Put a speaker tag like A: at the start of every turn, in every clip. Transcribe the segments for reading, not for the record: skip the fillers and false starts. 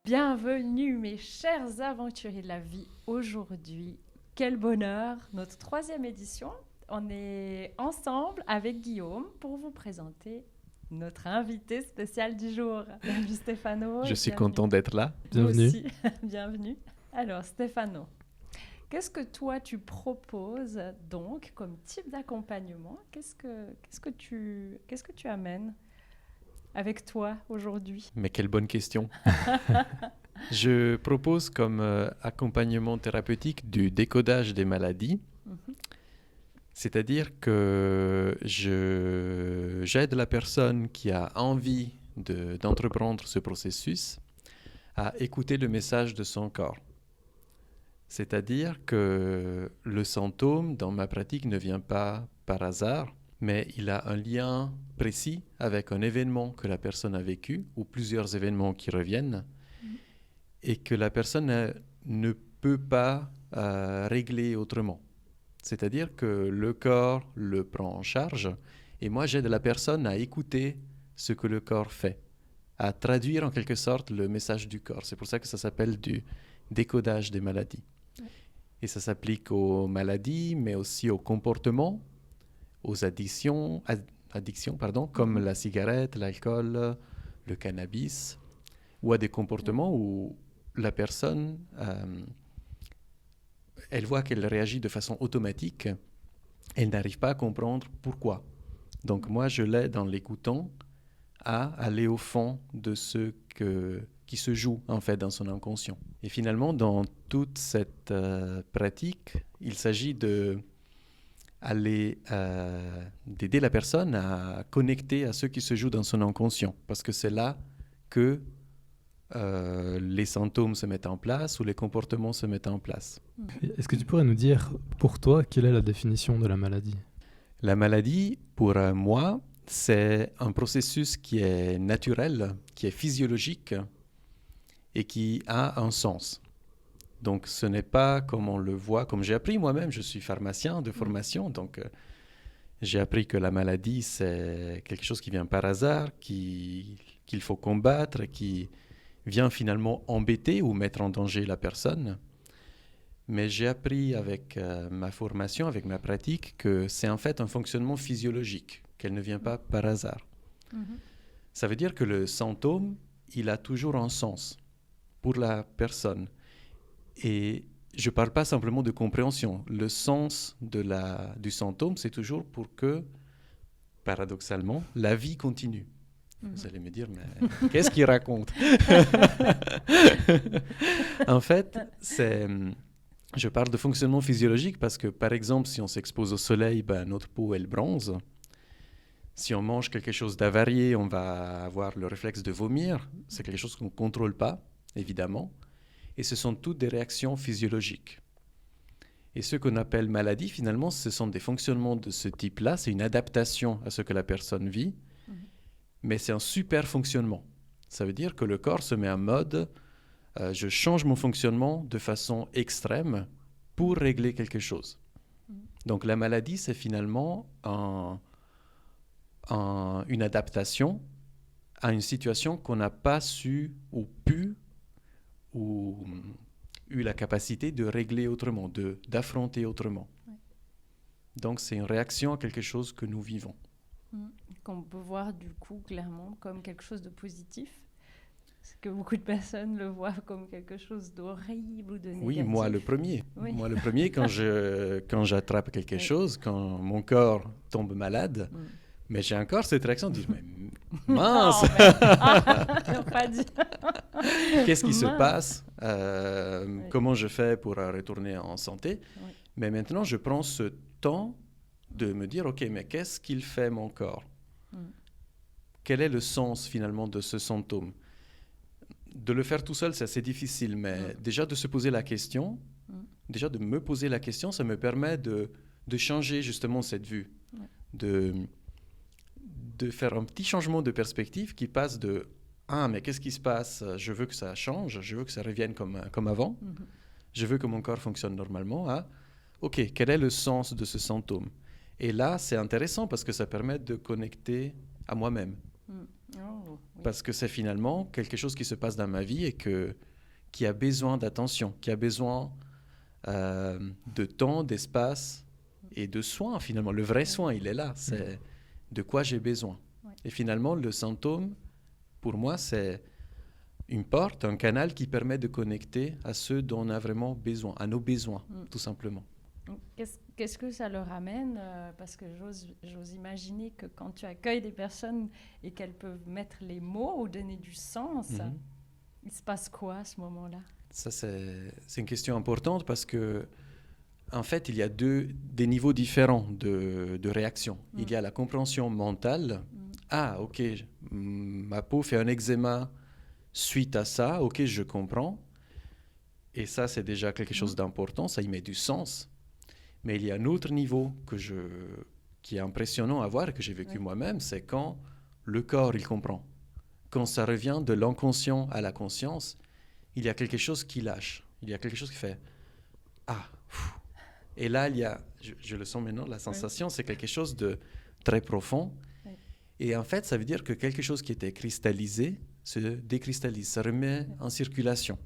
A: Bienvenue mes chers aventuriers de la vie. Aujourd'hui, quel bonheur, notre 3e édition. On est ensemble avec Guillaume pour vous présenter notre invité spécial du jour. Bienvenue Stéphano.
B: Je suis
A: bienvenue.
B: content d'être là.
A: Bienvenue.
C: Bienvenue.
A: Aussi, bienvenue. Alors Stéphano, qu'est-ce que toi tu proposes donc comme type d'accompagnement? Qu'est-ce que tu amènes avec toi aujourd'hui?
B: Mais quelle bonne question. Je propose comme accompagnement thérapeutique du décodage des maladies. C'est-à-dire que j'aide la personne qui a envie d'entreprendre ce processus à écouter le message de son corps. C'est-à-dire que le symptôme dans ma pratique ne vient pas par hasard, mais il a un lien précis avec un événement que la personne a vécu ou plusieurs événements qui reviennent et que la personne ne peut pas régler autrement. C'est-à-dire que le corps le prend en charge et moi j'aide la personne à écouter ce que le corps fait, à traduire en quelque sorte le message du corps. C'est pour ça que ça s'appelle du décodage des maladies. Et ça s'applique aux maladies, mais aussi aux comportements, aux addictions, comme la cigarette, l'alcool, le cannabis, ou à des comportements où la personne, elle voit qu'elle réagit de façon automatique, elle n'arrive pas à comprendre pourquoi. Donc moi, je l'aide en l'écoutant à aller au fond de ce qui se joue en fait dans son inconscient. Et finalement, dans toute cette pratique, il s'agit d'aider la personne à connecter à ce qui se joue dans son inconscient, parce que c'est là que les symptômes se mettent en place ou les comportements se mettent en place.
C: Est-ce que tu pourrais nous dire, pour toi, quelle est la définition de la maladie ?
B: La maladie, pour moi, c'est un processus qui est naturel, qui est physiologique et qui a un sens. Donc ce n'est pas comme on le voit, comme j'ai appris moi-même, je suis pharmacien de formation, donc j'ai appris que la maladie c'est quelque chose qui vient par hasard, qu'il faut combattre, qui vient finalement embêter ou mettre en danger la personne. Mais j'ai appris avec ma formation, avec ma pratique, que c'est en fait un fonctionnement physiologique, qu'elle ne vient pas par hasard. Ça veut dire que le symptôme, il a toujours un sens pour la personne. Et je ne parle pas simplement de compréhension. Le sens du symptôme, c'est toujours pour que, paradoxalement, la vie continue. Vous allez me dire, mais qu'est-ce qu'il raconte? En fait, je parle de fonctionnement physiologique parce que, par exemple, si on s'expose au soleil, notre peau, elle bronze. Si on mange quelque chose d'avarié, on va avoir le réflexe de vomir. C'est quelque chose qu'on ne contrôle pas, évidemment. Et ce sont toutes des réactions physiologiques. Et ce qu'on appelle maladie, finalement, ce sont des fonctionnements de ce type-là. C'est une adaptation à ce que la personne vit. Mais c'est un super fonctionnement. Ça veut dire que le corps se met en mode je change mon fonctionnement de façon extrême pour régler quelque chose. Donc la maladie, c'est finalement une adaptation à une situation qu'on n'a pas su ou pu ou eu la capacité de régler autrement, d'affronter autrement. Ouais. Donc c'est une réaction à quelque chose que nous vivons.
A: Qu'on peut voir du coup clairement comme quelque chose de positif. Parce que beaucoup de personnes le voient comme quelque chose d'horrible ou de négatif.
B: Oui, moi le premier. Oui. Moi le premier, quand j'attrape quelque chose, quand mon corps tombe malade, mais j'ai encore cette réaction de dire, mais mince
A: pas dit.
B: Qu'est-ce qui se passe Comment je fais pour retourner en santé? Mais maintenant, je prends ce temps de me dire, ok, mais qu'est-ce qu'il fait mon corps? Quel est le sens finalement de ce symptôme? De le faire tout seul, c'est assez difficile, mais déjà de se poser la question, déjà de me poser la question, ça me permet de changer justement cette vue, de faire un petit changement de perspective qui passe de « Ah, mais qu'est-ce qui se passe? Je veux que ça change, je veux que ça revienne comme avant, je veux que mon corps fonctionne normalement. » à « Ok, quel est le sens de ce symptôme? » Et là, c'est intéressant parce que ça permet de connecter à moi-même.
A: Oh, oui.
B: parce que c'est finalement quelque chose qui se passe dans ma vie et qui a besoin d'attention, qui a besoin de temps, d'espace et de soins finalement. Le vrai soin, il est là, c'est de quoi j'ai besoin. Et finalement, le symptôme, pour moi, c'est une porte, un canal qui permet de connecter à ceux dont on a vraiment besoin, à nos besoins, tout simplement.
A: Qu'est-ce que ça leur amène parce que j'ose imaginer que quand tu accueilles des personnes et qu'elles peuvent mettre les mots ou donner du sens, il se passe quoi à ce moment-là?
B: Ça, c'est une question importante parce que, en fait, il y a des niveaux différents de réaction. Il y a la compréhension mentale. Ah, ok, ma peau fait un eczéma suite à ça. Ok, je comprends. Et ça, c'est déjà quelque chose d'important. Ça y met du sens. Mais il y a un autre niveau qui est impressionnant à voir et que j'ai vécu moi-même, c'est quand le corps, il comprend. Quand ça revient de l'inconscient à la conscience, il y a quelque chose qui lâche. Il y a quelque chose qui fait « Ah !» Et là, il y a, je le sens maintenant, la sensation, c'est quelque chose de très profond. Et en fait, ça veut dire que quelque chose qui était cristallisé se décristallise, se remet en circulation.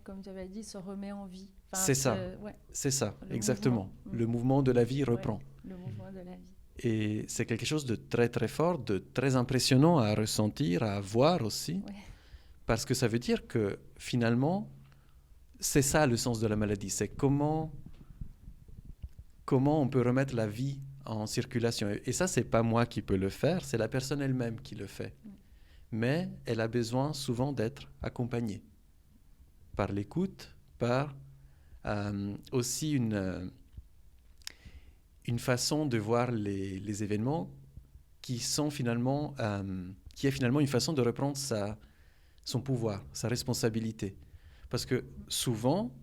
A: Comme tu avais dit, se remet en vie. Enfin,
B: c'est ça, exactement.
A: Mouvement.
B: Le mouvement de la vie reprend.
A: Le mouvement de la vie.
B: Et c'est quelque chose de très très fort, de très impressionnant à ressentir, à voir aussi. Parce que ça veut dire que finalement, c'est ça le sens de la maladie. C'est comment on peut remettre la vie en circulation. Et ça, c'est pas moi qui peux le faire, c'est la personne elle-même qui le fait. Mais elle a besoin souvent d'être accompagnée par l'écoute, par aussi une façon de voir les événements qui est finalement une façon de reprendre son pouvoir, sa responsabilité. Parce que souvent,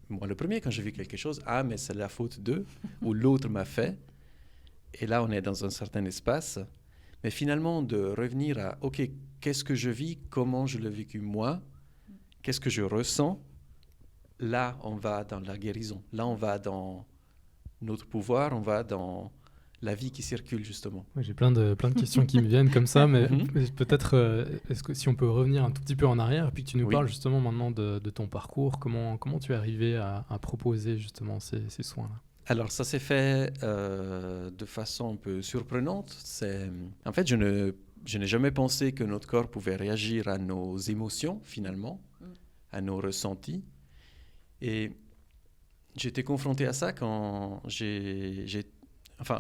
B: moi le premier, quand j'ai vu quelque chose, mais c'est la faute d'eux, ou l'autre m'a fait, et là on est dans un certain espace, mais finalement de revenir à, ok, qu'est-ce que je vis, comment je l'ai vécu moi, qu'est-ce que je ressens, là on va dans la guérison, là on va dans notre pouvoir, on va dans la vie qui circule justement.
C: Ouais, j'ai plein de questions qui me viennent comme ça, mais peut-être est-ce que si on peut revenir un tout petit peu en arrière, et puis que tu nous parles justement maintenant de ton parcours, comment tu es arrivé à proposer justement ces soins-là?
B: Alors ça s'est fait de façon un peu surprenante. En fait, je n'ai jamais pensé que notre corps pouvait réagir à nos émotions finalement, à nos ressentis. Et j'ai été confronté à ça quand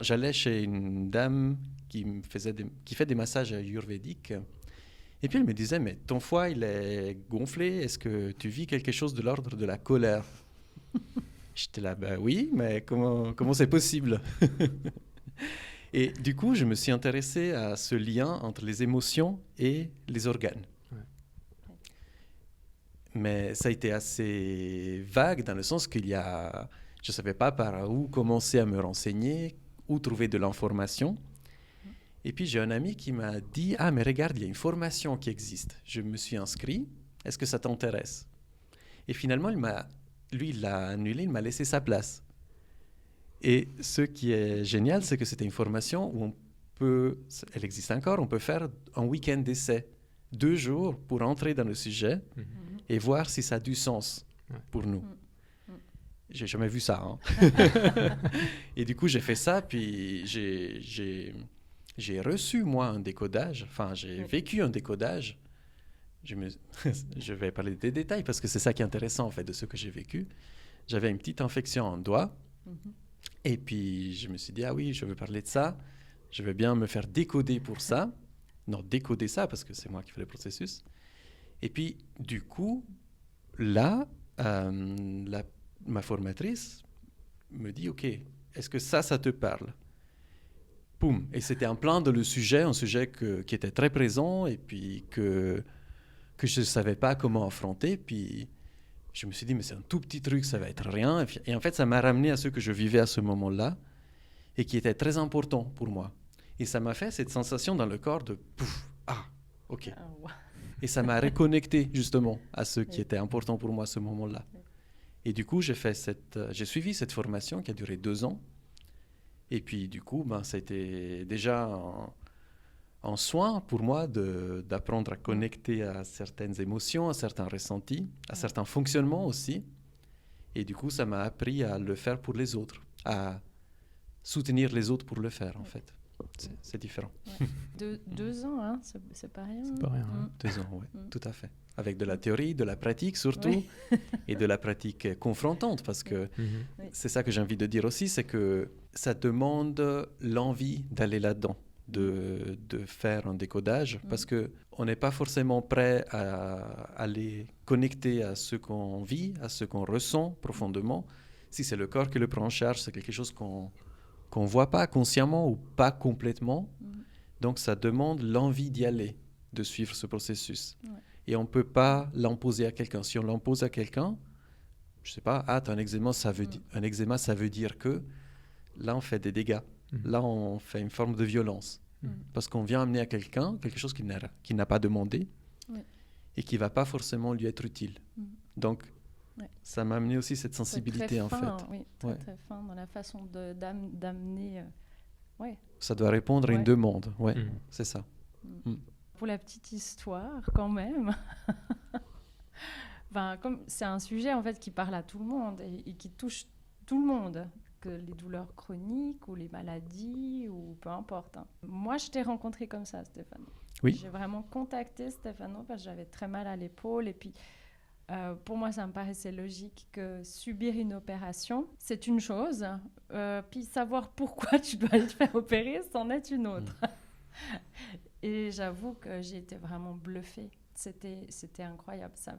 B: j'allais chez une dame qui fait des massages ayurvédiques. Et puis elle me disait, mais ton foie, il est gonflé, est-ce que tu vis quelque chose de l'ordre de la colère? J'étais là, oui, mais comment c'est possible? Et du coup, je me suis intéressé à ce lien entre les émotions et les organes. Mais ça a été assez vague dans le sens je ne savais pas par où commencer à me renseigner, où trouver de l'information. Et puis j'ai un ami qui m'a dit, mais regarde, il y a une formation qui existe. Je me suis inscrit, est-ce que ça t'intéresse? Et finalement, il l'a annulé, il m'a laissé sa place. Et ce qui est génial, c'est que c'était une formation où elle existe encore, on peut faire un week-end d'essai, 2 jours pour entrer dans le sujet et voir si ça a du sens pour nous. J'ai jamais vu ça. Et du coup, j'ai fait ça, puis j'ai reçu, moi, un décodage. Enfin, j'ai vécu un décodage. Je vais parler des détails parce que c'est ça qui est intéressant, en fait, de ce que j'ai vécu. J'avais une petite infection en doigt. Et puis, je me suis dit, oui, je veux parler de ça. Je veux bien me faire décoder pour ça. Non, décoder ça, parce que c'est moi qui fais le processus. Et puis, du coup, là, ma formatrice me dit, OK, est-ce que ça te parle? Poum. Et c'était en plein dans le sujet, un sujet qui était très présent et puis que je ne savais pas comment affronter. Puis je me suis dit, mais c'est un tout petit truc, ça va être rien. Et en fait, ça m'a ramené à ce que je vivais à ce moment-là et qui était très important pour moi. Et ça m'a fait cette sensation dans le corps de pouf, OK. Et ça m'a reconnecté justement à ce qui était important pour moi à ce moment-là. Et du coup, j'ai suivi cette formation qui a duré 2 ans. Et puis, du coup, ça a été déjà un soin pour moi d'apprendre à connecter à certaines émotions, à certains ressentis, à certains fonctionnements aussi. Et du coup, ça m'a appris à le faire pour les autres, à soutenir les autres pour le faire, en fait. C'est différent.
A: Ouais. 2 ans, hein, c'est pas rien.
C: C'est pas rien.
B: 2 ans, oui, tout à fait. Avec de la théorie, de la pratique surtout, et de la pratique confrontante, parce que c'est ça que j'ai envie de dire aussi, c'est que ça demande l'envie d'aller là-dedans, de faire un décodage, parce qu'on n'est pas forcément prêt à aller connecter à ce qu'on vit, à ce qu'on ressent profondément. Si c'est le corps qui le prend en charge, c'est quelque chose qu'on ne voit pas consciemment ou pas complètement. Donc ça demande l'envie d'y aller, de suivre ce processus. Et on ne peut pas l'imposer à quelqu'un. Si on l'impose à quelqu'un, je ne sais pas, tu as un eczéma, un eczéma, ça veut dire que là, on fait des dégâts. Là, on fait une forme de violence. Parce qu'on vient amener à quelqu'un quelque chose qu'il n'a pas demandé et qui ne va pas forcément lui être utile. Donc, ça m'a amené aussi cette sensibilité, en fait.
A: Oui, très fin dans la façon d'amener...
B: Ça doit répondre à une demande, c'est ça.
A: Pour la petite histoire, quand même, comme c'est un sujet en fait qui parle à tout le monde et qui touche tout le monde, que les douleurs chroniques ou les maladies ou peu importe. Moi, je t'ai rencontré comme ça, Stefano.
B: Oui.
A: J'ai vraiment contacté Stefano parce que j'avais très mal à l'épaule et puis pour moi, ça me paraissait logique que subir une opération, c'est une chose, puis savoir pourquoi tu dois aller te faire opérer, c'en est une autre. Et j'avoue que j'ai été vraiment bluffée. C'était incroyable. Ça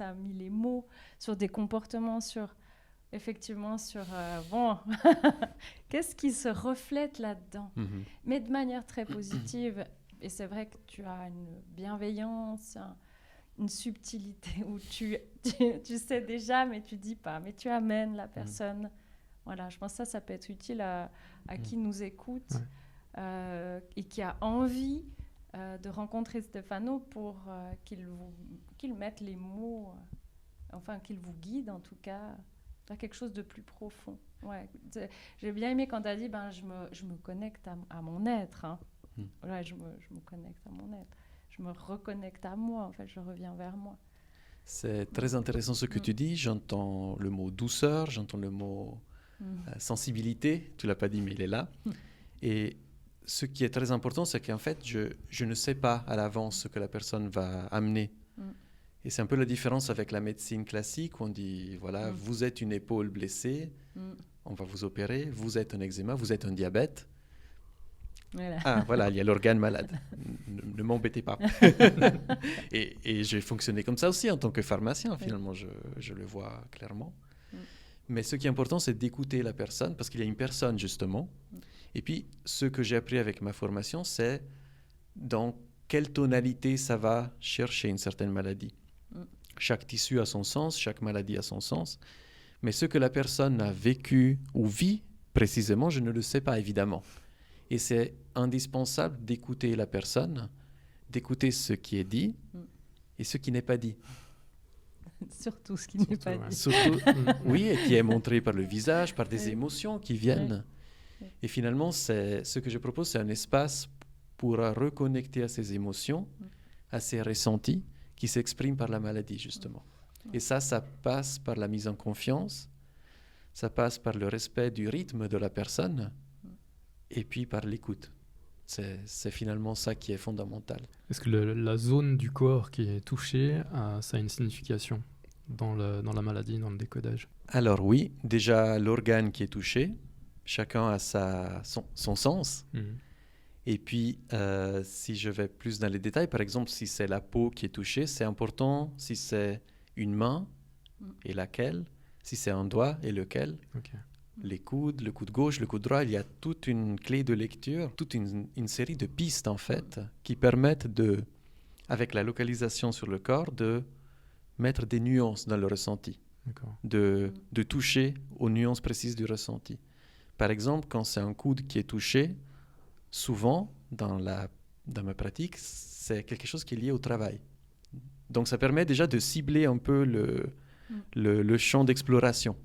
A: a mis les mots sur des comportements, effectivement sur qu'est-ce qui se reflète là-dedans, mais de manière très positive. Et c'est vrai que tu as une bienveillance, une subtilité où tu sais déjà, mais tu dis pas, mais tu amènes la personne. Voilà, je pense que ça peut être utile à qui nous écoute et qui a envie de rencontrer Stefano pour qu'il mette les mots, qu'il vous guide en tout cas vers quelque chose de plus profond. J'ai bien aimé quand tu as dit je me connecte à mon être. Je me connecte à mon être. Je me reconnecte à moi, en fait, je reviens vers moi.
B: C'est très intéressant ce que tu dis. J'entends le mot douceur, j'entends le mot sensibilité. Tu ne l'as pas dit, mais il est là. Et ce qui est très important, c'est qu'en fait, je ne sais pas à l'avance ce que la personne va amener. Et c'est un peu la différence avec la médecine classique, où on dit, voilà, vous êtes une épaule blessée, on va vous opérer, vous êtes un eczéma, vous êtes un diabète. Voilà. Ah, voilà, il y a l'organe malade. Ne m'embêtez pas. et j'ai fonctionné comme ça aussi en tant que pharmacien, finalement, je le vois clairement. Mais ce qui est important, c'est d'écouter la personne, parce qu'il y a une personne, justement. Et puis, ce que j'ai appris avec ma formation, c'est dans quelle tonalité ça va chercher une certaine maladie. Chaque tissu a son sens, chaque maladie a son sens. Mais ce que la personne a vécu ou vit précisément, je ne le sais pas, évidemment. Et c'est indispensable d'écouter la personne, d'écouter ce qui est dit et ce qui n'est pas dit.
A: Surtout ce qui n'est pas dit.
B: Surtout, oui, et qui est montré par le visage, par des émotions qui viennent. Et finalement, ce que je propose, c'est un espace pour reconnecter à ces émotions, à ces ressentis qui s'expriment par la maladie, justement. Et ça passe par la mise en confiance, ça passe par le respect du rythme de la personne, et puis par l'écoute. C'est finalement ça qui est fondamental.
C: Est-ce que la zone du corps qui est touchée, ça a une signification dans la maladie, dans le décodage?
B: Alors oui, déjà l'organe qui est touché, chacun a son sens. Et puis, si je vais plus dans les détails, par exemple, si c'est la peau qui est touchée, c'est important si c'est une main et laquelle, si c'est un doigt et lequel. Les coudes, le coude gauche, le coude droit, il y a toute une clé de lecture, toute une série de pistes en fait qui permettent avec la localisation sur le corps, de mettre des nuances dans le ressenti, de toucher aux nuances précises du ressenti. Par exemple, quand c'est un coude qui est touché, souvent dans ma pratique, c'est quelque chose qui est lié au travail. Donc ça permet déjà de cibler un peu le champ d'exploration.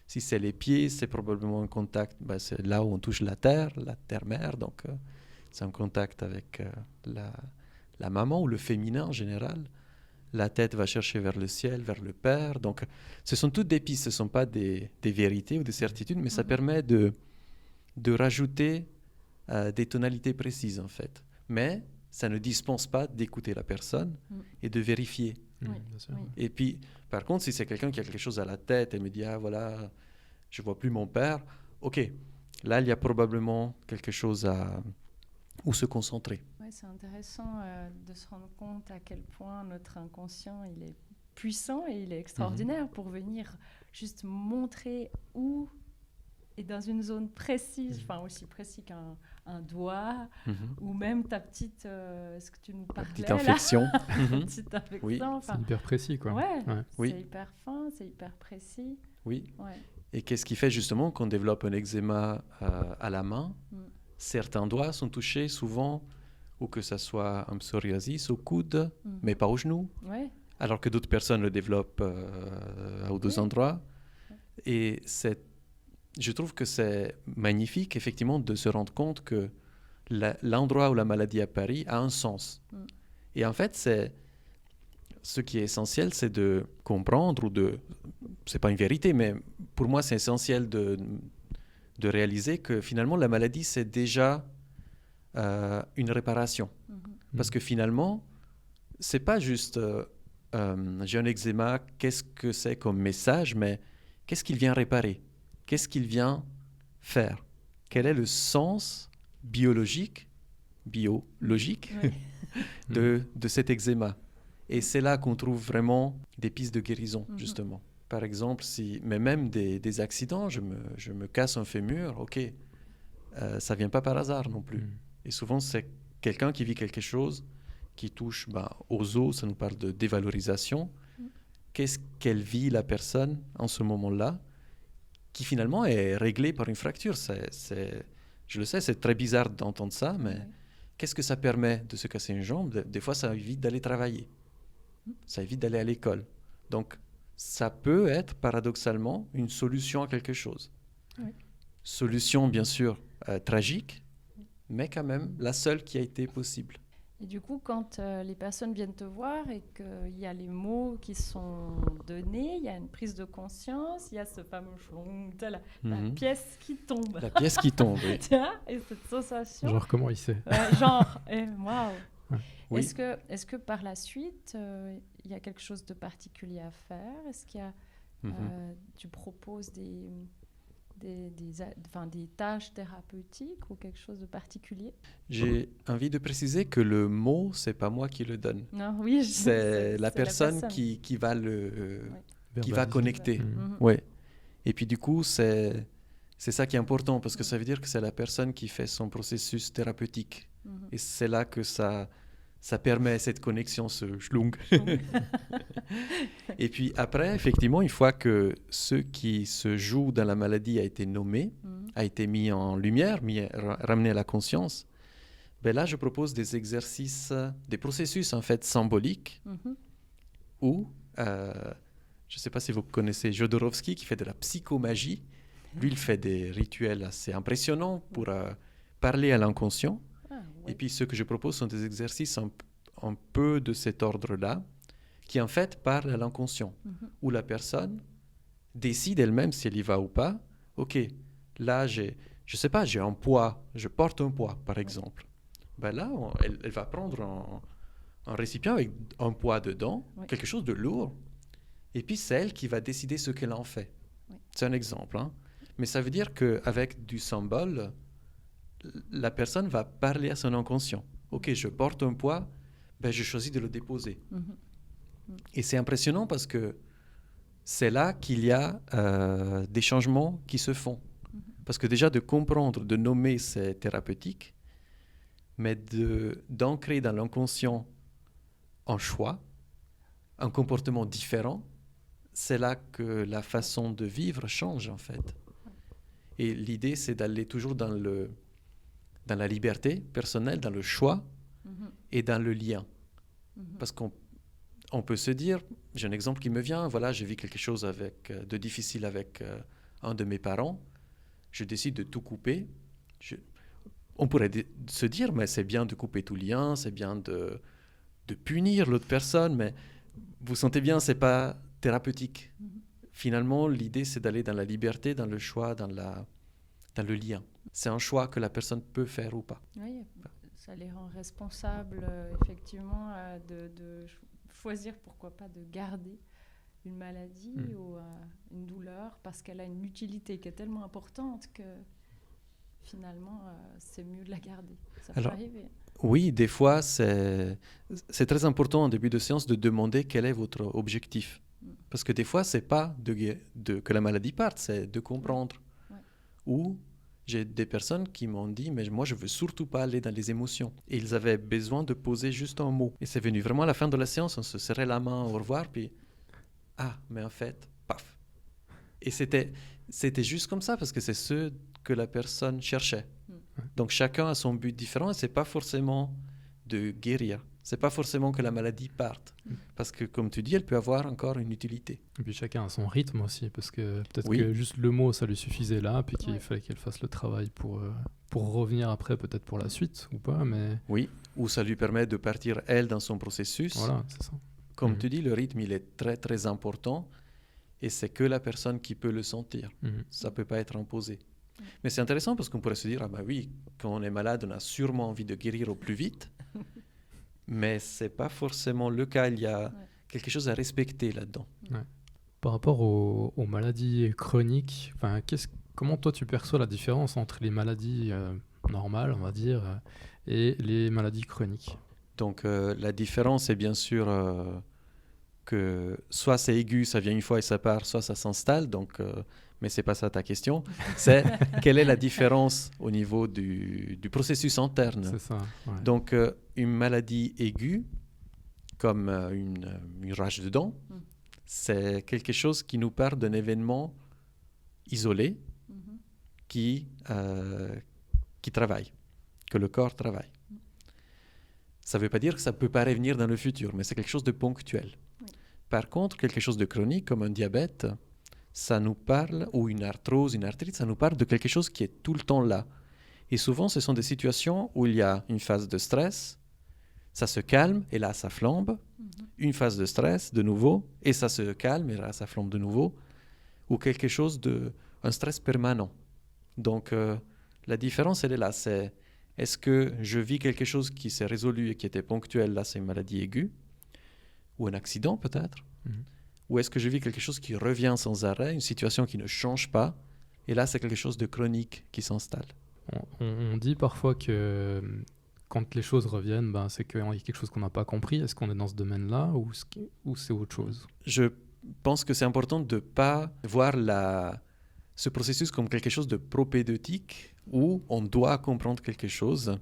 B: Si c'est les pieds, c'est probablement un contact, c'est là où on touche la terre-mère, donc c'est en contact avec la maman ou le féminin en général. La tête va chercher vers le ciel, vers le Père. Donc, ce sont toutes des pistes, ce ne sont pas des vérités ou des certitudes, mais ça permet de rajouter des tonalités précises, en fait. Mais ça ne dispense pas d'écouter la personne et de vérifier.
C: Bien sûr.
B: Et puis, par contre, si c'est quelqu'un qui a quelque chose à la tête et me dit « Ah, voilà, je ne vois plus mon Père », OK, là, il y a probablement quelque chose où se concentrer.
A: Ouais, c'est intéressant de se rendre compte à quel point notre inconscient il est puissant et il est extraordinaire pour venir juste montrer où est dans une zone précise, enfin aussi précis qu'un doigt, ou même ta petite, ce que tu nous parlais,
B: petite infection.
A: Petite infection.
B: Oui.
A: Enfin,
C: C'est hyper précis, quoi.
A: Ouais,
B: Oui.
A: c'est hyper fin, c'est hyper précis.
B: Oui.
A: Ouais.
B: Et qu'est-ce qui fait justement qu'on développe un eczéma à la main? Certains doigts sont touchés souvent, ou que ce soit un psoriasis au coude, mais pas au genou.
A: Ouais.
B: Alors que d'autres personnes le développent à d'autres endroits. Et je trouve que c'est magnifique, effectivement, de se rendre compte que l'endroit où la maladie apparaît a un sens. Et en fait, ce qui est essentiel, c'est de comprendre, c'est pas une vérité, mais pour moi, c'est essentiel de réaliser que finalement, la maladie, c'est déjà une réparation. Parce que finalement, c'est pas juste j'ai un eczéma, qu'est-ce que c'est comme message, mais qu'est-ce qu'il vient réparer? Qu'est-ce qu'il vient faire? Quel est le sens biologique de cet eczéma? Et c'est là qu'on trouve vraiment des pistes de guérison, justement. Par exemple, mais même des accidents, je me casse un fémur, ok, ça ne vient pas par hasard non plus. Et souvent, c'est quelqu'un qui vit quelque chose qui touche aux os, ça nous parle de dévalorisation. Qu'est-ce qu'elle vit, la personne, en ce moment-là, qui finalement est réglé par une fracture. Je le sais, c'est très bizarre d'entendre ça, mais qu'est-ce que ça permet de se casser une jambe? Des fois, ça évite d'aller travailler. Ça évite d'aller à l'école. Donc, ça peut être paradoxalement une solution à quelque chose. Solution, bien sûr, tragique, mais quand même la seule qui a été possible.
A: Et du coup, quand les personnes viennent te voir et qu'il y a les mots qui sont donnés, il y a une prise de conscience, il y a ce fameux la pièce qui tombe.
B: La pièce qui tombe, oui.
A: Et cette sensation.
C: Genre, comment il sait?
A: Genre, waouh.
B: Oui.
A: Est-ce que par la suite, il y a quelque chose de particulier à faire? Est-ce qu'il y a, tu proposes des tâches thérapeutiques ou quelque chose de particulier?
B: J'ai envie de préciser que le mot, c'est pas moi qui le donne.
A: Non, oui,
B: c'est la personne qui va qui va connecter. Ouais. Et puis du coup, c'est ça qui est important parce que ça veut dire que c'est la personne qui fait son processus thérapeutique. Et c'est là que ça permet cette connexion, ce schlung. Et puis après, effectivement, une fois que ce qui se joue dans la maladie a été nommé, a été mis en lumière, ramené à la conscience, ben là, je propose des exercices, des processus en fait symboliques où, je ne sais pas si vous connaissez Jodorowsky qui fait de la psychomagie. Lui, il fait des rituels assez impressionnants pour parler à l'inconscient. Et puis, ce que je propose sont des exercices un peu de cet ordre-là, qui en fait parlent à l'inconscient, où la personne décide elle-même si elle y va ou pas. Ok, là, je sais pas, j'ai un poids, je porte un poids, par exemple. Ben là, elle va prendre un récipient avec un poids dedans, quelque chose de lourd, et puis c'est elle qui va décider ce qu'elle en fait. C'est un exemple, hein. Mais ça veut dire qu'avec du symbole, la personne va parler à son inconscient. Ok, je porte un poids, ben je choisis de le déposer. Et c'est impressionnant parce que c'est là qu'il y a des changements qui se font. Parce que déjà de comprendre, de nommer, c'est thérapeutique, mais d'ancrer dans l'inconscient un choix, un comportement différent, c'est là que la façon de vivre change en fait. Et l'idée, c'est d'aller toujours dans la liberté personnelle, dans le choix et dans le lien. Parce qu'on peut se dire, j'ai un exemple qui me vient, voilà, je vis quelque chose de difficile avec un de mes parents, je décide de tout couper. on pourrait se dire, mais c'est bien de couper tout lien, c'est bien de punir l'autre personne, mais vous sentez bien, c'est pas thérapeutique. Finalement, l'idée, c'est d'aller dans la liberté, dans le choix, dans le lien. C'est un choix que la personne peut faire ou pas.
A: Oui, ça les rend responsables, effectivement, de choisir, pourquoi pas, de garder une maladie ou une douleur parce qu'elle a une utilité qui est tellement importante que finalement, c'est mieux de la garder. Ça peut arriver.
B: Oui, des fois, c'est très important en début de séance de demander quel est votre objectif. Parce que des fois, ce n'est pas que la maladie parte, c'est de comprendre. Ouais. Ou j'ai des personnes qui m'ont dit, mais moi, je ne veux surtout pas aller dans les émotions. Et ils avaient besoin de poser juste un mot. Et c'est venu vraiment à la fin de la séance, on se serrait la main au revoir, puis mais en fait, paf. Et c'était juste comme ça, parce que c'est ce que la personne cherchait. Donc chacun a son but différent, et ce n'est pas forcément de guérir. Ce n'est pas forcément que la maladie parte. Parce que, comme tu dis, elle peut avoir encore une utilité.
C: Et puis chacun a son rythme aussi, parce que peut-être que juste le mot, ça lui suffisait là, puis qu'il fallait qu'elle fasse le travail pour revenir après, peut-être pour la suite, ou pas. Mais...
B: Oui, ou ça lui permet de partir, elle, dans son processus.
C: Voilà, c'est ça.
B: Comme tu dis, le rythme, il est très, très important, et c'est que la personne qui peut le sentir. Ça ne peut pas être imposé. Mais c'est intéressant parce qu'on pourrait se dire, oui, quand on est malade, on a sûrement envie de guérir au plus vite. Mais ce n'est pas forcément le cas. Il y a quelque chose à respecter là-dedans.
C: Ouais. Par rapport aux maladies chroniques, comment toi tu perçois la différence entre les maladies normales, on va dire, et les maladies chroniques?
B: Donc la différence est bien sûr que soit c'est aigu, ça vient une fois et ça part, soit ça s'installe. Donc, mais ce n'est pas ça ta question. C'est quelle est la différence au niveau du processus interne.
C: C'est ça. Ouais.
B: Donc une maladie aiguë, comme une rage de dents, c'est quelque chose qui nous part d'un événement isolé qui travaille, que le corps travaille. Ça ne veut pas dire que ça ne peut pas revenir dans le futur, mais c'est quelque chose de ponctuel. Oui. Par contre, quelque chose de chronique, comme un diabète, ça nous parle, ou une arthrose, une arthrite, ça nous parle de quelque chose qui est tout le temps là. Et souvent, ce sont des situations où il y a une phase de stress, ça se calme, et là, ça flambe. Une phase de stress, de nouveau, et ça se calme, et là, ça flambe de nouveau. Ou quelque chose un stress permanent. Donc, la différence, elle est là. C'est, est-ce que je vis quelque chose qui s'est résolu et qui était ponctuel, là, c'est une maladie aiguë, ou un accident, peut-être. Ou est-ce que je vis quelque chose qui revient sans arrêt, une situation qui ne change pas, et là, c'est quelque chose de chronique qui s'installe.
C: On dit parfois que quand les choses reviennent, c'est qu'il y a quelque chose qu'on n'a pas compris. Est-ce qu'on est dans ce domaine-là ou c'est autre chose?
B: Je pense que c'est important de ne pas voir ce processus comme quelque chose de propédeutique où on doit comprendre quelque chose.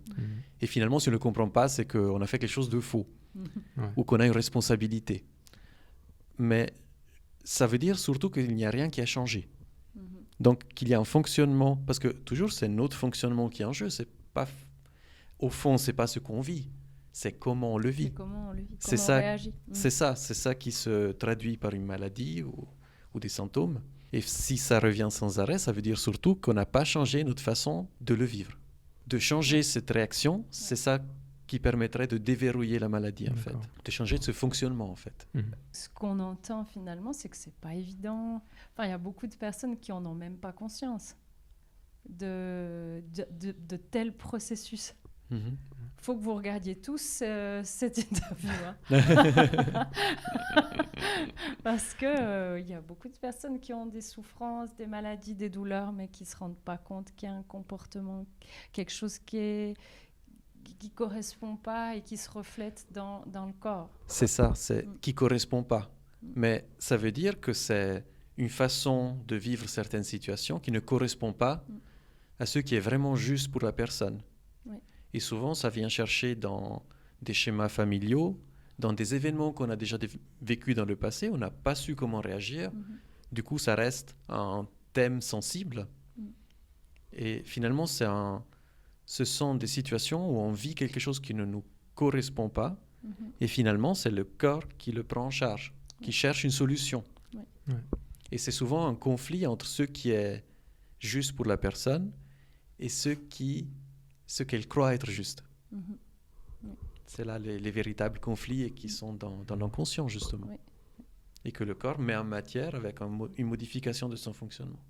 B: Et finalement, si on ne le comprend pas, c'est qu'on a fait quelque chose de faux ou qu'on a une responsabilité. Mais ça veut dire surtout qu'il n'y a rien qui a changé. Donc, qu'il y a un fonctionnement, parce que toujours, c'est notre fonctionnement qui est en jeu. C'est pas, au fond, ce n'est pas ce qu'on vit, c'est comment on le vit.
A: C'est comment on le vit, comment
B: c'est ça,
A: on réagit.
B: C'est ça qui se traduit par une maladie ou des symptômes. Et si ça revient sans arrêt, ça veut dire surtout qu'on n'a pas changé notre façon de le vivre. De changer cette réaction, c'est ça qui permettrait de déverrouiller la maladie, en fait. De changer de ce fonctionnement, en fait.
A: Ce qu'on entend, finalement, c'est que c'est pas évident. Enfin, il y a beaucoup de personnes qui en ont même pas conscience de tel processus. Faut que vous regardiez tous cette interview. Parce que y a beaucoup de personnes qui ont des souffrances, des maladies, des douleurs, mais qui ne se rendent pas compte qu'il y a un comportement, quelque chose qui correspond pas et qui se reflète dans le corps.
B: C'est ça, qui correspond pas. Mais ça veut dire que c'est une façon de vivre certaines situations qui ne correspond pas à ce qui est vraiment juste pour la personne. Et souvent, ça vient chercher dans des schémas familiaux, dans des événements qu'on a déjà vécus dans le passé, on n'a pas su comment réagir. Du coup, ça reste un thème sensible. Et finalement, ce sont des situations où on vit quelque chose qui ne nous correspond pas. Et finalement, c'est le corps qui le prend en charge, qui cherche une solution. Et c'est souvent un conflit entre ce qui est juste pour la personne et ce qui ce qu'elle croit être juste.
A: Oui.
B: C'est là les véritables conflits qui sont dans l'inconscient, justement.
A: Oui.
B: Et que le corps met en matière avec une modification de son fonctionnement.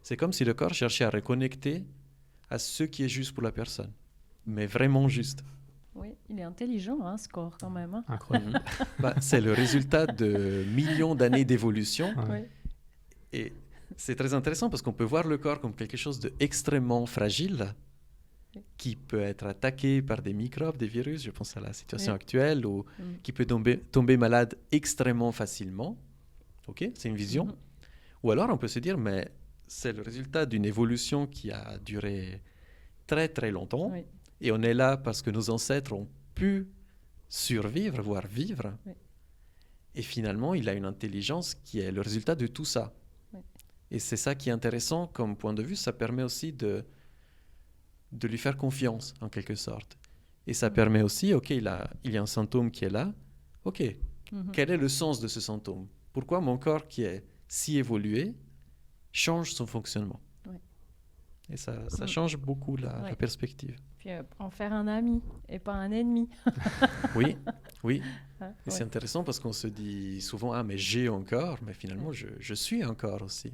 B: C'est comme si le corps cherchait à reconnecter à ce qui est juste pour la personne, mais vraiment juste.
A: Oui, il est intelligent, ce corps, quand même. Hein.
C: Incroyable.
B: C'est le résultat de millions d'années d'évolution.
C: Ouais.
A: Oui.
B: Et c'est très intéressant parce qu'on peut voir le corps comme quelque chose d'extrêmement fragile qui peut être attaqué par des microbes, des virus, je pense à la situation actuelle, ou qui peut tomber malade extrêmement facilement. Ok, c'est une vision. Ou alors on peut se dire, mais c'est le résultat d'une évolution qui a duré très très longtemps.
A: Oui.
B: Et on est là parce que nos ancêtres ont pu survivre, voire vivre.
A: Oui.
B: Et finalement, il a une intelligence qui est le résultat de tout ça.
A: Oui.
B: Et c'est ça qui est intéressant comme point de vue. Ça permet aussi de lui faire confiance, en quelque sorte. Et ça permet aussi, OK, il y a un symptôme qui est là. OK, quel est le sens de ce symptôme? Pourquoi mon corps qui est si évolué change son fonctionnement?
A: Oui.
B: Et ça change beaucoup la perspective.
A: Puis en faire un ami et pas un ennemi.
B: Oui.
A: Hein,
B: Et c'est intéressant parce qu'on se dit souvent, mais j'ai un corps, mais finalement, je suis un corps aussi.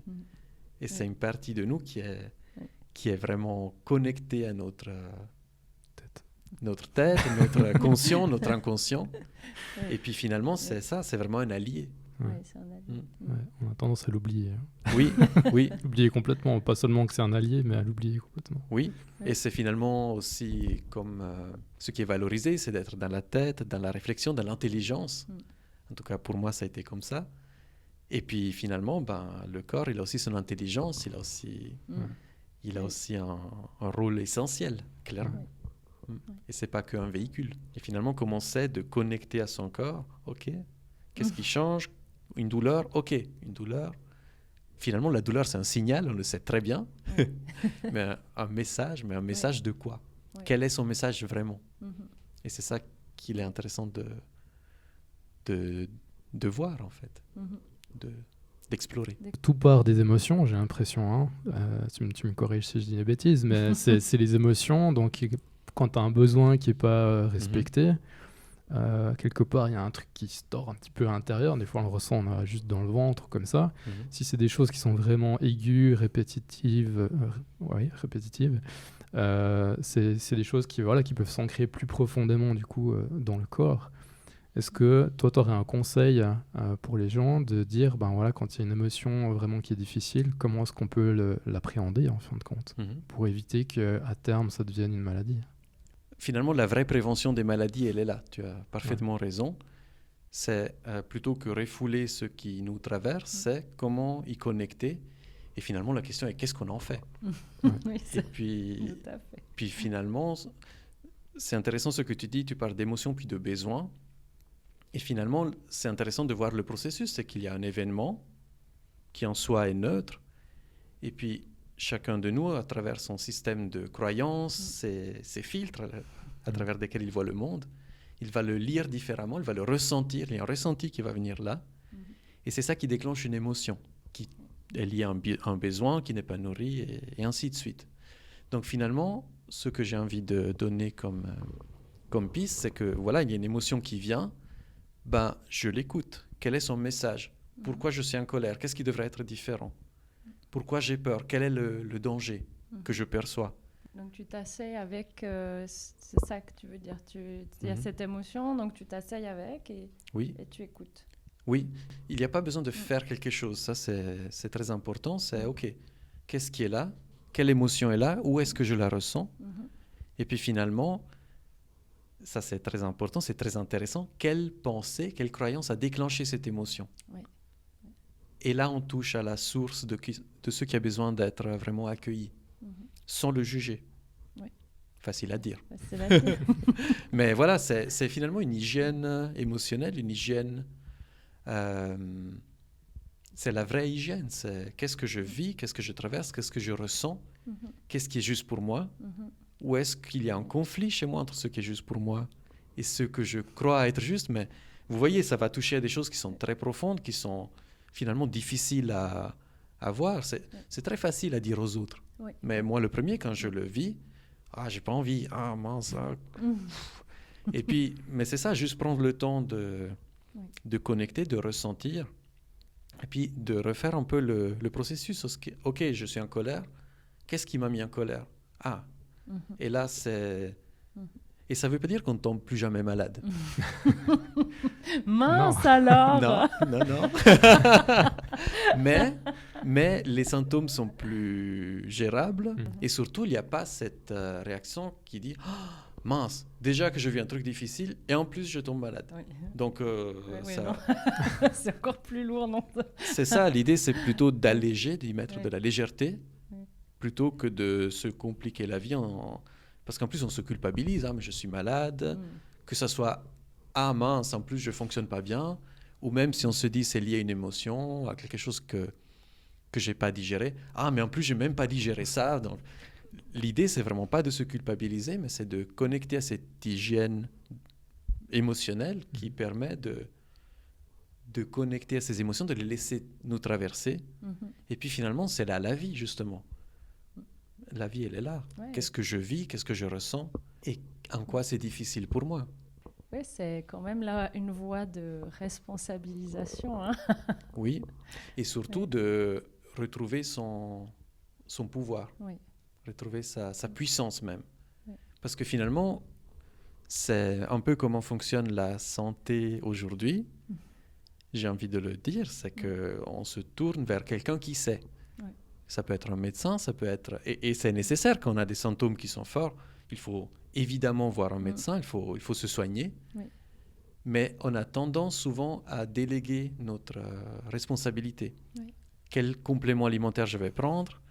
B: Et c'est une partie de nous qui est vraiment connectée à notre tête, notre conscient, notre inconscient. Et puis finalement, c'est ça, c'est vraiment un allié.
A: Oui, c'est un allié.
C: Ouais, on a tendance à l'oublier.
B: Oui.
C: L'oublier complètement, pas seulement que c'est un allié, mais à l'oublier complètement.
B: Oui, et c'est finalement aussi comme ce qui est valorisé, c'est d'être dans la tête, dans la réflexion, dans l'intelligence. En tout cas, pour moi, ça a été comme ça. Et puis finalement, le corps, il a aussi son intelligence, il a aussi un rôle essentiel, clairement. Et c'est pas qu'un véhicule. Et finalement, comme on sait de connecter à son corps, OK, qu'est-ce qui change? Une douleur, OK, une douleur. Finalement, la douleur, c'est un signal, on le sait très bien. mais un message de quoi? Quel est son message vraiment? Et c'est ça qu'il est intéressant de voir, en fait, d'explorer.
C: Tout part des émotions, j'ai l'impression. Tu me corriges si je dis des bêtises, mais c'est les émotions. Donc, quand tu as un besoin qui n'est pas respecté, quelque part, il y a un truc qui se tord un petit peu à l'intérieur. Des fois, on le ressent juste dans le ventre, comme ça. Si c'est des choses qui sont vraiment aiguës, répétitives, c'est des choses qui peuvent s'ancrer plus profondément, du coup, dans le corps. Est-ce que toi, tu aurais un conseil pour les gens de dire, quand il y a une émotion vraiment qui est difficile, comment est-ce qu'on peut l'appréhender, en fin de compte, pour éviter qu'à terme, ça devienne une maladie?
B: Finalement, la vraie prévention des maladies, elle est là. Tu as parfaitement raison. C'est plutôt que refouler ce qui nous traverse, c'est comment y connecter. Et finalement, la question est qu'est-ce qu'on en fait?
A: Oui,
B: et puis finalement, c'est intéressant ce que tu dis. Tu parles d'émotions puis de besoins. Et finalement, c'est intéressant de voir le processus. C'est qu'il y a un événement qui en soi est neutre. Et puis, chacun de nous, à travers son système de croyances, ses filtres à travers lesquels il voit le monde, il va le lire différemment, il va le ressentir. Il y a un ressenti qui va venir là. Et c'est ça qui déclenche une émotion, qui est liée à un besoin qui n'est pas nourri, et ainsi de suite. Donc finalement, ce que j'ai envie de donner comme piste, c'est que il y a une émotion qui vient, je l'écoute. Quel est son message? Pourquoi je suis en colère? Qu'est-ce qui devrait être différent? Pourquoi j'ai peur? Quel est le danger que je perçois?
A: Donc tu t'asseyes avec, c'est ça que tu veux dire, il y a cette émotion, donc tu t'asseyes avec et tu écoutes.
B: Oui, il n'y a pas besoin de faire quelque chose, ça c'est très important, c'est OK, qu'est-ce qui est là? Quelle émotion est là? Où est-ce que je la ressens? Et puis finalement, ça c'est très important, c'est très intéressant, quelle pensée, quelle croyance a déclenché cette émotion? Et là, on touche à la source de ce qui a besoin d'être vraiment accueilli, sans le juger. Facile à dire. Mais voilà, c'est finalement une hygiène émotionnelle, une hygiène... c'est la vraie hygiène. C'est qu'est-ce que je vis, qu'est-ce que je traverse, qu'est-ce que je ressens, qu'est-ce qui est juste pour moi, ou est-ce qu'il y a un conflit chez moi entre ce qui est juste pour moi et ce que je crois être juste. Mais vous voyez, ça va toucher à des choses qui sont très profondes, qui sont... finalement difficile à voir. C'est très facile à dire aux autres. Mais moi, le premier, quand je le vis, Ah, j'ai pas envie. Ah, mince. Et puis, mais c'est ça, juste prendre le temps de connecter, de ressentir, et puis de refaire un peu le processus. Ok, je suis en colère. Qu'est-ce qui m'a mis en colère? Ah, et là, c'est... Et ça ne veut pas dire qu'on ne tombe plus jamais malade.
A: Mince alors.
B: Non. mais les symptômes sont plus gérables. Et surtout, il n'y a pas cette réaction qui dit « Mince, déjà que je vis un truc difficile et en plus, je tombe malade. Oui. » Donc,
A: c'est encore plus lourd, non?
B: C'est ça, l'idée, c'est plutôt d'alléger, d'y mettre de la légèreté, plutôt que de se compliquer la vie Parce qu'en plus, on se culpabilise, mais je suis malade, que ça soit « Ah mince, en plus, je ne fonctionne pas bien », ou même si on se dit c'est lié à une émotion, à quelque chose que je n'ai pas digéré. « Ah, mais en plus, je n'ai même pas digéré ça. » Donc, l'idée, c'est vraiment pas de se culpabiliser, mais c'est de connecter à cette hygiène émotionnelle qui permet de connecter à ces émotions, de les laisser nous traverser. Et puis finalement, c'est là la vie, justement. La vie, elle est là. Ouais. Qu'est-ce que je vis, qu'est-ce que je ressens et en quoi c'est difficile pour moi.
A: Oui, c'est quand même là une voie de responsabilisation. Hein.
B: Oui, et surtout de retrouver son pouvoir, retrouver sa puissance même. Oui. Parce que finalement, c'est un peu comment fonctionne la santé aujourd'hui. J'ai envie de le dire, c'est qu'on se tourne vers quelqu'un qui sait. Ça peut être un médecin, ça peut être... Et c'est nécessaire quand on a des symptômes qui sont forts. Il faut évidemment voir un médecin, il faut se soigner. Oui. Mais on a tendance souvent à déléguer notre responsabilité. Oui. Quel complément alimentaire je vais prendre?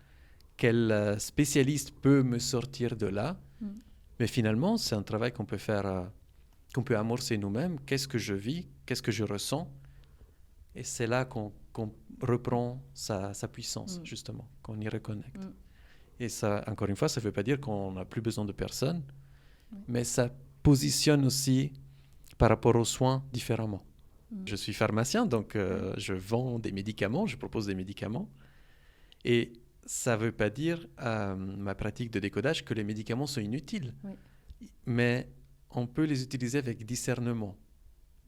B: Quel spécialiste peut me sortir de là? Mais finalement, c'est un travail qu'on peut faire, qu'on peut amorcer nous-mêmes. Qu'est-ce que je vis? Qu'est-ce que je ressens? Et c'est là qu'on reprend sa puissance, justement, qu'on y reconnecte. Et ça, encore une fois, ça ne veut pas dire qu'on n'a plus besoin de personne, mais ça positionne aussi par rapport aux soins différemment. Je suis pharmacien, donc je vends des médicaments, je propose des médicaments. Et ça ne veut pas dire, ma pratique de décodage, que les médicaments sont inutiles. Mais on peut les utiliser avec discernement.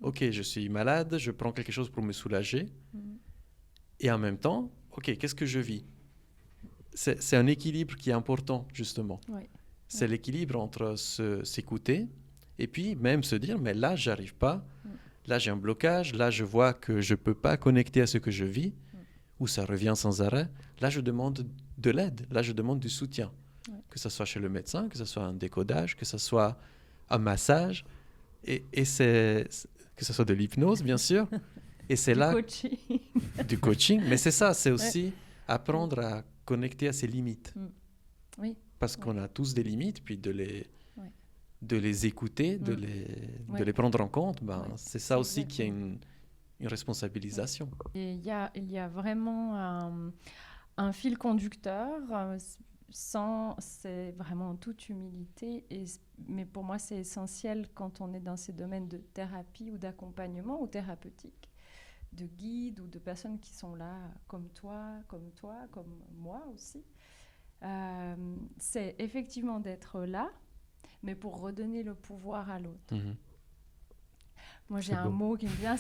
B: Ok, je suis malade, je prends quelque chose pour me soulager. Et en même temps, ok, qu'est-ce que je vis? C'est un équilibre qui est important, justement. C'est l'équilibre entre s'écouter et puis même se dire, mais là, j'arrive pas. Là, j'ai un blocage. Là, je vois que je peux pas connecter à ce que je vis, ou ça revient sans arrêt. Là, je demande de l'aide. Là, je demande du soutien. Que ce soit chez le médecin, que ce soit un décodage, que ce soit un massage. Et que ce soit de l'hypnose, bien sûr. Et c'est là... Du coaching. Mais c'est ça, c'est aussi apprendre à connecter à ses limites.
A: Oui.
B: Parce qu'on a tous des limites, puis de les écouter, de les prendre en compte, c'est ça aussi qui est une responsabilisation.
A: Et il y a vraiment un fil conducteur, c'est vraiment en toute humilité, mais pour moi c'est essentiel quand on est dans ces domaines de thérapie ou d'accompagnement ou thérapeutique, de guides ou de personnes qui sont là comme toi, comme moi aussi. C'est effectivement d'être là, mais pour redonner le pouvoir à l'autre. Moi, j'ai un mot qui me vient,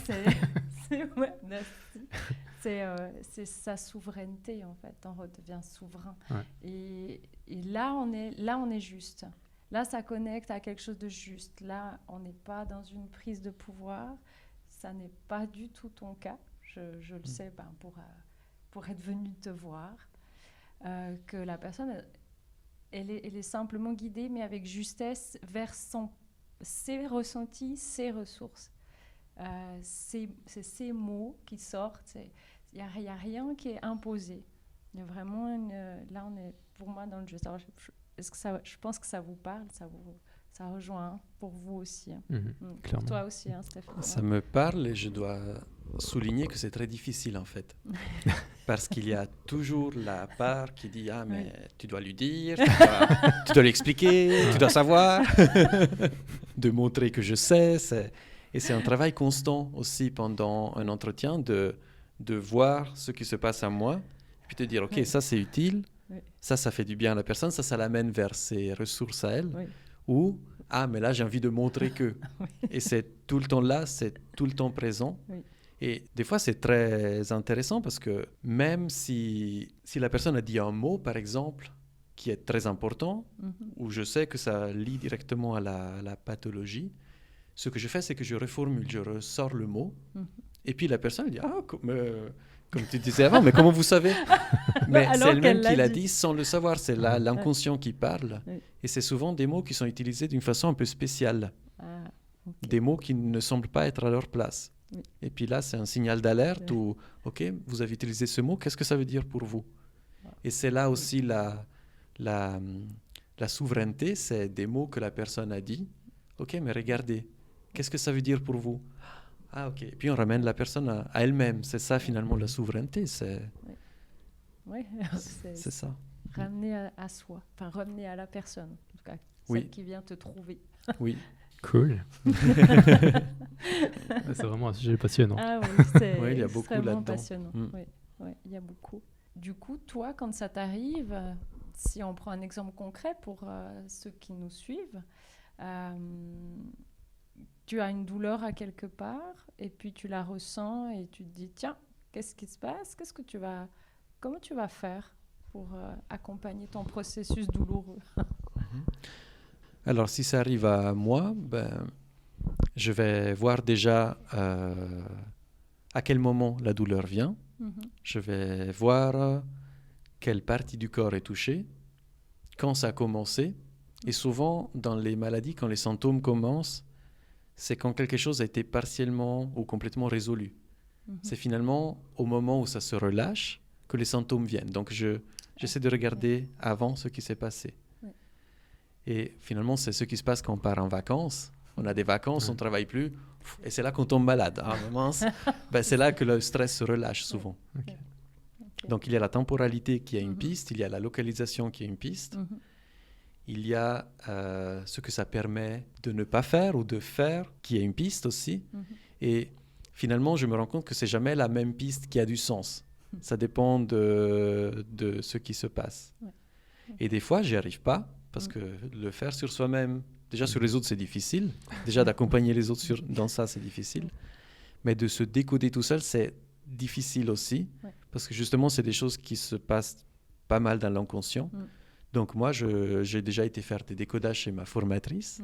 A: c'est sa souveraineté, en fait. On redevient souverain. Et là, on est juste. Là, ça connecte à quelque chose de juste. Là, on n'est pas dans une prise de pouvoir. Ça n'est pas du tout ton cas. Je le sais pour être venue te voir. Que la personne, elle est simplement guidée, mais avec justesse, vers ses ressentis, ses ressources. C'est ces mots qui sortent. Il n'y a rien qui est imposé. Il y a vraiment là, on est pour moi dans le jeu. Est-ce que je pense que ça vous parle, ça rejoint pour vous aussi. Pour toi aussi, Stéphane.
B: Ça me parle et je dois souligner que c'est très difficile en fait. Parce qu'il y a toujours la part qui dit « Ah, mais tu dois lui dire, tu dois lui expliquer, tu dois savoir, de montrer que je sais. » Et c'est un travail constant aussi pendant un entretien de voir ce qui se passe à moi, puis te dire « Ok, ça c'est utile,
A: Oui.
B: Ça fait du bien à la personne, ça l'amène vers ses ressources à elle.
A: Oui.
B: Ou, mais là, j'ai envie de montrer que.
A: Oui.
B: Et c'est tout le temps là, c'est tout le temps présent.
A: Oui.
B: Et des fois, c'est très intéressant parce que même si la personne a dit un mot, par exemple, qui est très important, où je sais que ça lie directement à la pathologie, ce que je fais, c'est que je reformule, je ressors le mot. Et puis la personne dit, comme tu disais avant, mais comment vous savez? Mais c'est elle-même qui l'a dit sans le savoir, c'est l'inconscient qui parle.
A: Oui.
B: Et c'est souvent des mots qui sont utilisés d'une façon un peu spéciale.
A: Okay.
B: Des mots qui ne semblent pas être à leur place.
A: Oui.
B: Et puis là, c'est un signal d'alerte où, OK, vous avez utilisé ce mot, qu'est-ce que ça veut dire pour vous? Et c'est là aussi la souveraineté, c'est des mots que la personne a dit. OK, mais regardez, qu'est-ce que ça veut dire pour vous? OK. Et puis on ramène la personne à elle-même. C'est ça finalement la souveraineté. C'est ça.
A: Ramener à soi, enfin ramener à la personne, en tout cas, celle qui vient te trouver.
B: Oui.
C: Cool. C'est vraiment un sujet passionnant.
A: Ah oui, c'est
B: il y a beaucoup là-dedans.
A: passionnant. Oui, il y a beaucoup. Du coup, toi, quand ça t'arrive, si on prend un exemple concret pour ceux qui nous suivent, tu as une douleur à quelque part et puis tu la ressens et tu te dis, tiens, qu'est-ce qui se passe? Comment tu vas faire pour accompagner ton processus douloureux?
B: Alors, si ça arrive à moi, je vais voir déjà à quel moment la douleur vient. Je vais voir quelle partie du corps est touchée, quand ça a commencé. Et souvent, dans les maladies, quand les symptômes commencent, c'est quand quelque chose a été partiellement ou complètement résolu. C'est finalement au moment où ça se relâche que les symptômes viennent. Donc, j'essaie de regarder avant ce qui s'est passé. Et finalement, c'est ce qui se passe quand on part en vacances. On a des vacances, on ne travaille plus. Et c'est là qu'on tombe malade. C'est là que le stress se relâche souvent.
C: Okay.
B: Donc, il y a la temporalité qui a une piste, il y a la localisation qui a une piste. Il y a ce que ça permet de ne pas faire ou de faire qui a une piste aussi. Et finalement, je me rends compte que ce n'est jamais la même piste qui a du sens. Ça dépend de ce qui se passe. Et des fois, j'y arrive pas. Parce que le faire sur soi-même, déjà sur les autres, c'est difficile. Déjà d'accompagner les autres dans ça, c'est difficile. Mais de se décoder tout seul, c'est difficile aussi. Parce que justement, c'est des choses qui se passent pas mal dans l'inconscient. Donc moi, j'ai déjà été faire des décodages chez ma formatrice.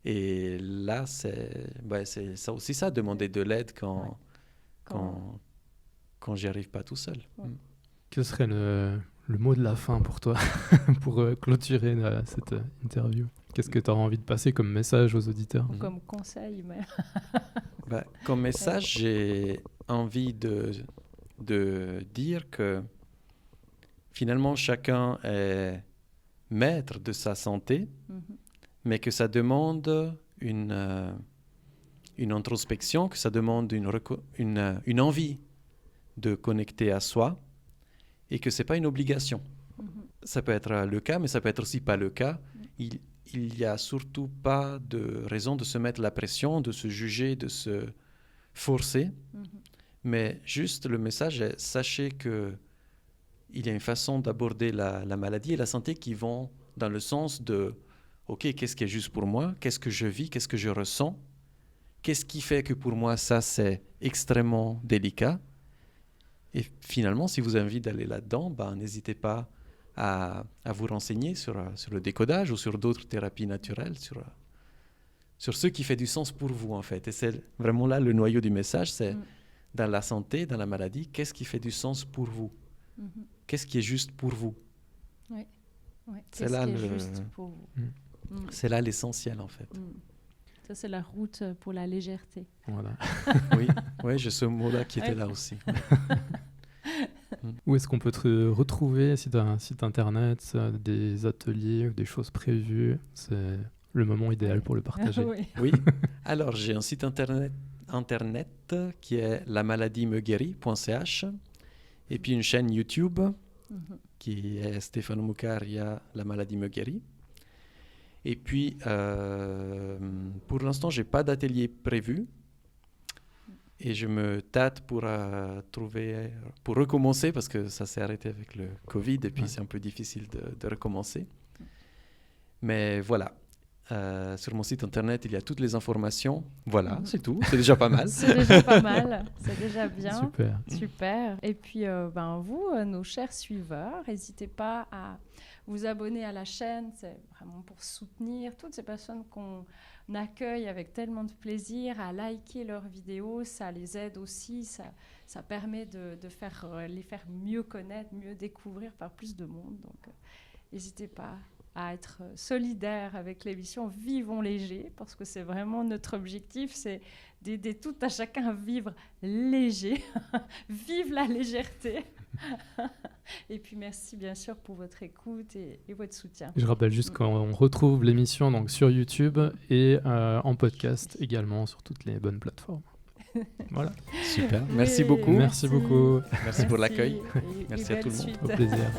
B: Et là, c'est ça aussi ça, demander de l'aide quand j'y arrive pas tout seul.
C: Quel serait le mot de la fin pour toi, pour clôturer cette interview? Qu'est-ce que tu auras envie de passer comme message aux auditeurs?
A: Comme conseil, mais...
B: Comme message, j'ai envie de dire que finalement, chacun est maître de sa santé, mais que ça demande une introspection, que ça demande une envie de connecter à soi, et que ce n'est pas une obligation. Ça peut être le cas, mais ça peut être aussi pas le cas. Il n'y a surtout pas de raison de se mettre la pression, de se juger, de se forcer. Mais juste le message est, sachez qu'il y a une façon d'aborder la maladie et la santé qui vont dans le sens de OK, qu'est-ce qui est juste pour moi? Qu'est-ce que je vis? Qu'est-ce que je ressens? Qu'est-ce qui fait que pour moi, ça, c'est extrêmement délicat? Et finalement, si vous avez envie d'aller là-dedans, n'hésitez pas à vous renseigner sur le décodage ou sur d'autres thérapies naturelles, sur ce qui fait du sens pour vous, en fait. Et c'est vraiment là le noyau du message, c'est dans la santé, dans la maladie, qu'est-ce qui fait du sens pour vous? Qu'est-ce qui est juste pour vous?
A: C'est là juste pour vous.
B: C'est là l'essentiel, en fait.
A: Ça, c'est la route pour la légèreté.
C: Voilà.
B: Oui, j'ai ce mot-là qui était là aussi.
C: Où est-ce qu'on peut te retrouver? Si tu as un site internet, des ateliers ou des choses prévues, c'est le moment idéal pour le partager.
B: Oui. Alors, j'ai un site internet qui est lamaladdiemeguérit.ch et puis une chaîne YouTube qui est Stefano Mucaria, La maladie me guérit. Et puis, pour l'instant, je n'ai pas d'atelier prévu. Et je me tâte pour recommencer, parce que ça s'est arrêté avec le Covid, et puis c'est un peu difficile de recommencer. Mais voilà, sur mon site internet, il y a toutes les informations. Voilà, c'est tout, c'est déjà pas mal.
A: C'est déjà pas mal, c'est déjà bien.
C: Super.
A: Et puis, vous, nos chers suiveurs, n'hésitez pas à vous abonner à la chaîne. C'est vraiment pour soutenir toutes ces personnes qu'on accueille avec tellement de plaisir, à liker leurs vidéos. Ça les aide aussi, ça permet de les faire mieux connaître, mieux découvrir par plus de monde. Donc, n'hésitez pas à être solidaire avec l'émission Vivons léger, parce que c'est vraiment notre objectif, c'est d'aider tout à chacun à vivre léger. Vive la légèreté. Et puis merci bien sûr pour votre écoute et votre soutien.
C: Je rappelle juste qu'on retrouve l'émission donc sur YouTube et en podcast également sur toutes les bonnes plateformes. Voilà.
B: Super, merci beaucoup.
C: Merci beaucoup.
B: Merci pour l'accueil. Merci à tout le monde.
C: Au plaisir.